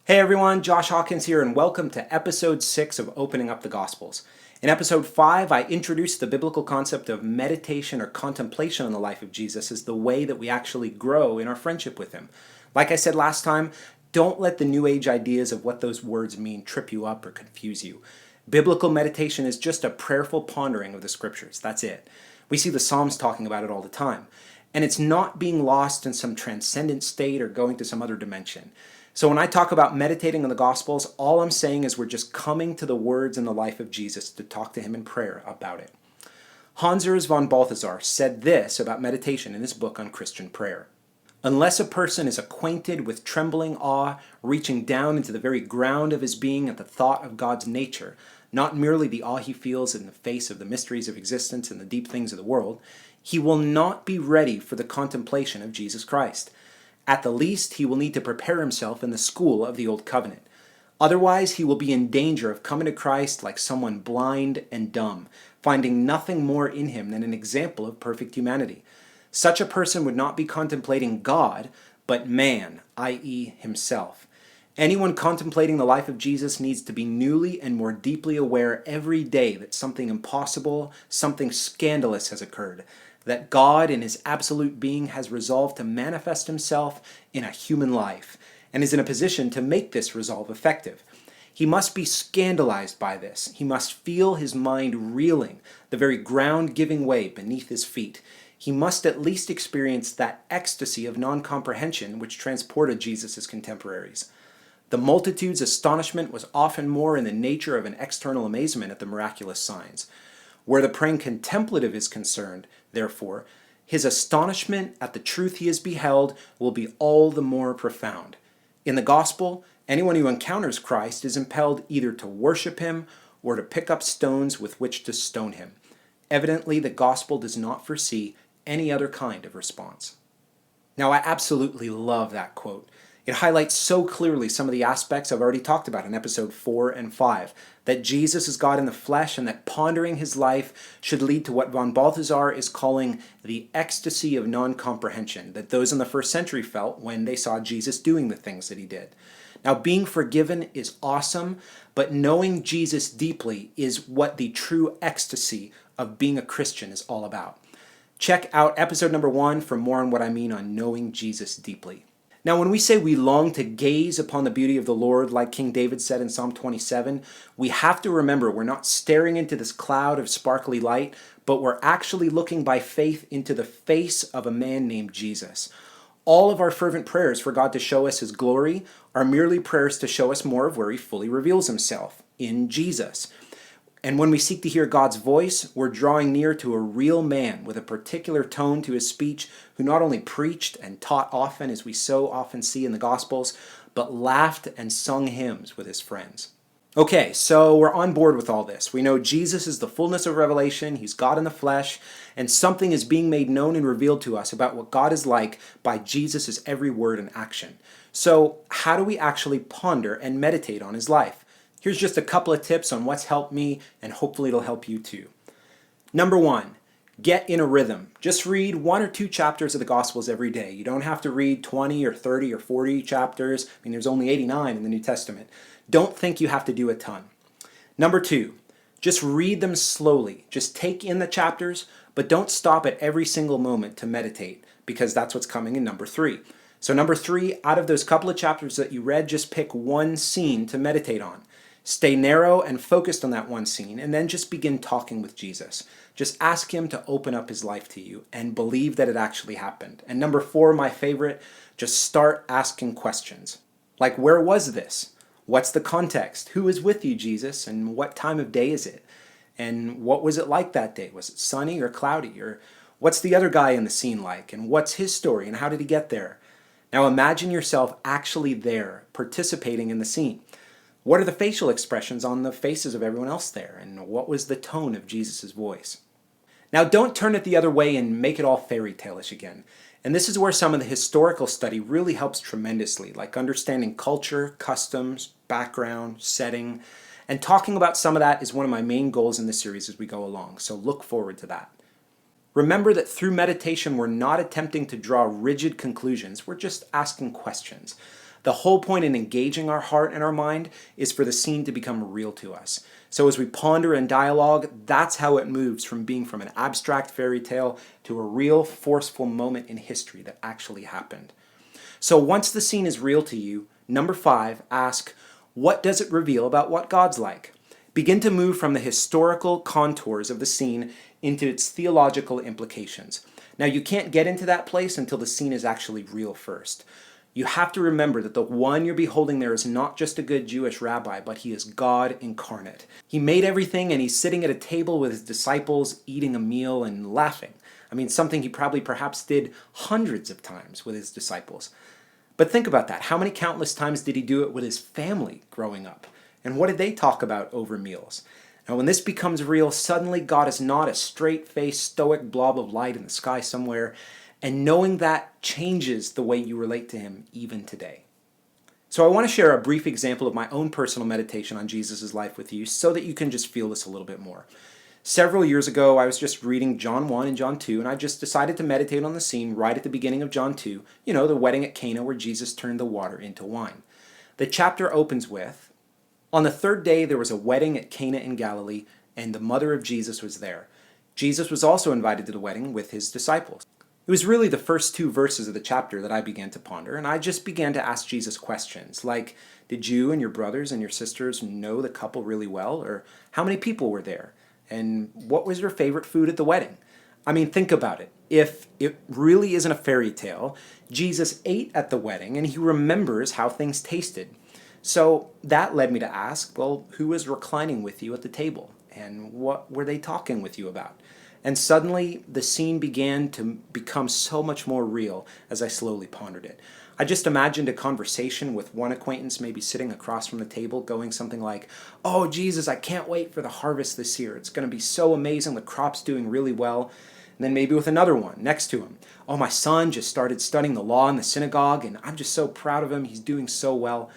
Hey everyone, Josh Hawkins here, and welcome to episode 6 of Opening Up the Gospels. In episode 5, I introduced the biblical concept of meditation or contemplation on the life of Jesus as the way that we actually grow in our friendship with him. Like I said last time, don't let the New Age ideas of what those words mean trip you up or confuse you. Biblical meditation is just a prayerful pondering of the scriptures. That's it. We see the Psalms talking about it all the time. And it's not being lost in some transcendent state or going to some other dimension. So when I talk about meditating on the Gospels, all I'm saying is we're just coming to the words and the life of Jesus to talk to him in prayer about it. Hans Urs von Balthasar said this about meditation in his book on Christian prayer. Unless a person is acquainted with trembling awe, reaching down into the very ground of his being at the thought of God's nature, not merely the awe he feels in the face of the mysteries of existence and the deep things of the world, he will not be ready for the contemplation of Jesus Christ. At the least, he will need to prepare himself in the school of the Old Covenant. Otherwise, he will be in danger of coming to Christ like someone blind and dumb, finding nothing more in him than an example of perfect humanity. Such a person would not be contemplating God, but man, i.e. himself. Anyone contemplating the life of Jesus needs to be newly and more deeply aware every day that something impossible, something scandalous has occurred, that God in his absolute being has resolved to manifest himself in a human life, and is in a position to make this resolve effective. He must be scandalized by this. He must feel his mind reeling, the very ground giving way beneath his feet. He must at least experience that ecstasy of non-comprehension which transported Jesus' contemporaries. The multitude's astonishment was often more in the nature of an external amazement at the miraculous signs. Where the praying contemplative is concerned, therefore, his astonishment at the truth he has beheld will be all the more profound. In the gospel, anyone who encounters Christ is impelled either to worship him or to pick up stones with which to stone him. Evidently, the gospel does not foresee any other kind of response. Now, I absolutely love that quote. It highlights so clearly some of the aspects I've already talked about in episode 4 and 5, that Jesus is God in the flesh and that pondering his life should lead to what von Balthasar is calling the ecstasy of non-comprehension, that those in the first century felt when they saw Jesus doing the things that he did. Now, being forgiven is awesome, but knowing Jesus deeply is what the true ecstasy of being a Christian is all about. Check out episode number 1 for more on what I mean on knowing Jesus deeply. Now, when we say we long to gaze upon the beauty of the Lord, like King David said in Psalm 27, we have to remember we're not staring into this cloud of sparkly light, but we're actually looking by faith into the face of a man named Jesus. All of our fervent prayers for God to show us his glory are merely prayers to show us more of where he fully reveals himself, in Jesus. And when we seek to hear God's voice, we're drawing near to a real man with a particular tone to his speech who not only preached and taught often, as we so often see in the Gospels, but laughed and sung hymns with his friends. Okay, so we're on board with all this. We know Jesus is the fullness of revelation, he's God in the flesh, and something is being made known and revealed to us about what God is like by Jesus' every word and action. So how do we actually ponder and meditate on his life? Here's just a couple of tips on what's helped me, and hopefully it'll help you too. Number 1, get in a rhythm. Just read 1 or 2 chapters of the Gospels every day. You don't have to read 20 or 30 or 40 chapters. I mean, there's only 89 in the New Testament. Don't think you have to do a ton. Number 2, just read them slowly. Just take in the chapters, but don't stop at every single moment to meditate, because that's what's coming in number 3. So number 3, out of those couple of chapters that you read, just pick one scene to meditate on. Stay narrow and focused on that one scene, and then just begin talking with Jesus. Just ask him to open up his life to you and believe that it actually happened. And number 4, my favorite, just start asking questions. Like, where was this? What's the context? Who is with you, Jesus? And what time of day is it? And what was it like that day? Was it sunny or cloudy? Or what's the other guy in the scene like? And what's his story? And how did he get there? Now imagine yourself actually there, participating in the scene. What are the facial expressions on the faces of everyone else there? And what was the tone of Jesus' voice? Now don't turn it the other way and make it all fairy tale-ish again. And this is where some of the historical study really helps tremendously, like understanding culture, customs, background, setting. And talking about some of that is one of my main goals in this series as we go along, so look forward to that. Remember that through meditation, we're not attempting to draw rigid conclusions, we're just asking questions. The whole point in engaging our heart and our mind is for the scene to become real to us. So as we ponder and dialogue, that's how it moves from being from an abstract fairy tale to a real, forceful moment in history that actually happened. So once the scene is real to you, number 5, ask, what does it reveal about what God's like? Begin to move from the historical contours of the scene into its theological implications. Now, you can't get into that place until the scene is actually real first. You have to remember that the one you're beholding there is not just a good Jewish rabbi, but he is God incarnate. He made everything, and he's sitting at a table with his disciples, eating a meal and laughing. I mean, something he probably perhaps did hundreds of times with his disciples. But think about that. How many countless times did he do it with his family growing up? And what did they talk about over meals? Now, when this becomes real, suddenly God is not a straight-faced, stoic blob of light in the sky somewhere, and knowing that changes the way you relate to him even today. So I want to share a brief example of my own personal meditation on Jesus' life with you so that you can just feel this a little bit more. Several years ago, I was just reading John 1 and John 2, and I just decided to meditate on the scene right at the beginning of John 2, the wedding at Cana where Jesus turned the water into wine. The chapter opens with, on the third day there was a wedding at Cana in Galilee, and the mother of Jesus was there. Jesus was also invited to the wedding with his disciples. It was really the first 2 verses of the chapter that I began to ponder, and I just began to ask Jesus questions like, did you and your brothers and your sisters know the couple really well? Or how many people were there? And what was your favorite food at the wedding? I mean, think about it. If it really isn't a fairy tale, Jesus ate at the wedding and he remembers how things tasted. So that led me to ask, well, who was reclining with you at the table? And what were they talking with you about? And suddenly the scene began to become so much more real as I slowly pondered it. I just imagined a conversation with one acquaintance maybe sitting across from the table going something like, oh, Jesus, I can't wait for the harvest this year. It's going to be so amazing. The crop's doing really well. And then maybe with another one next to him, oh, my son just started studying the law in the synagogue, and I'm just so proud of him. He's doing so well.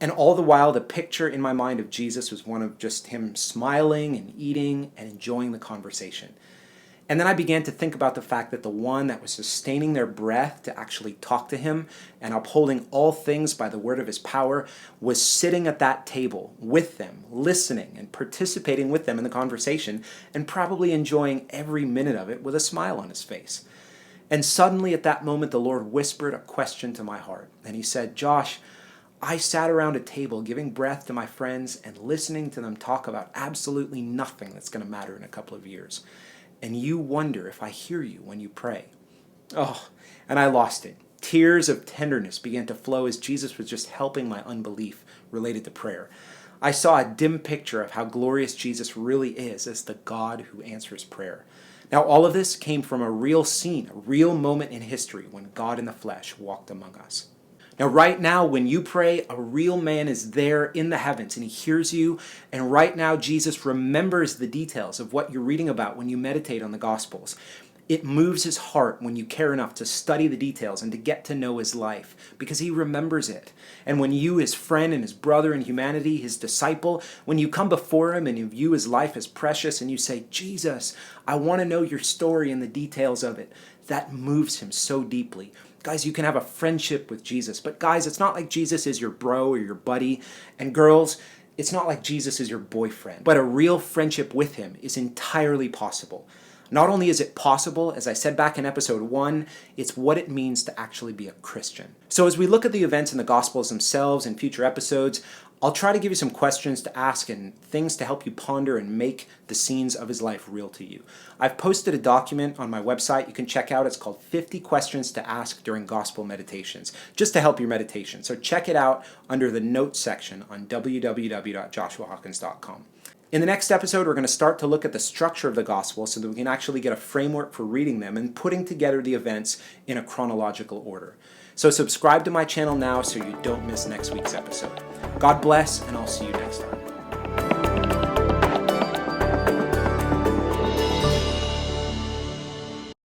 And all the while, the picture in my mind of Jesus was one of just him smiling and eating and enjoying the conversation. And then I began to think about the fact that the one that was sustaining their breath to actually talk to him and upholding all things by the word of his power was sitting at that table with them, listening and participating with them in the conversation and probably enjoying every minute of it with a smile on his face. And suddenly at that moment, the Lord whispered a question to my heart. And he said, Josh, I sat around a table giving breath to my friends and listening to them talk about absolutely nothing that's going to matter in a couple of years. And you wonder if I hear you when you pray. Oh, and I lost it. Tears of tenderness began to flow as Jesus was just helping my unbelief related to prayer. I saw a dim picture of how glorious Jesus really is as the God who answers prayer. Now, all of this came from a real scene, a real moment in history when God in the flesh walked among us. Now, right now, when you pray, a real man is there in the heavens and he hears you. And right now, Jesus remembers the details of what you're reading about when you meditate on the Gospels. It moves his heart when you care enough to study the details and to get to know his life because he remembers it. And when you, his friend and his brother in humanity, his disciple, when you come before him and you view his life as precious and you say, Jesus, I want to know your story and the details of it, that moves him so deeply. Guys, you can have a friendship with Jesus. But guys, it's not like Jesus is your bro or your buddy. And girls, it's not like Jesus is your boyfriend. But a real friendship with him is entirely possible. Not only is it possible, as I said back in episode 1, it's what it means to actually be a Christian. So as we look at the events in the Gospels themselves in future episodes, I'll try to give you some questions to ask and things to help you ponder and make the scenes of his life real to you. I've posted a document on my website you can check out. It's called 50 Questions to Ask During Gospel Meditations, just to help your meditation. So check it out under the notes section on www.joshuahawkins.com. In the next episode, we're going to start to look at the structure of the Gospel so that we can actually get a framework for reading them and putting together the events in a chronological order. So subscribe to my channel now so you don't miss next week's episode. God bless, and I'll see you next time.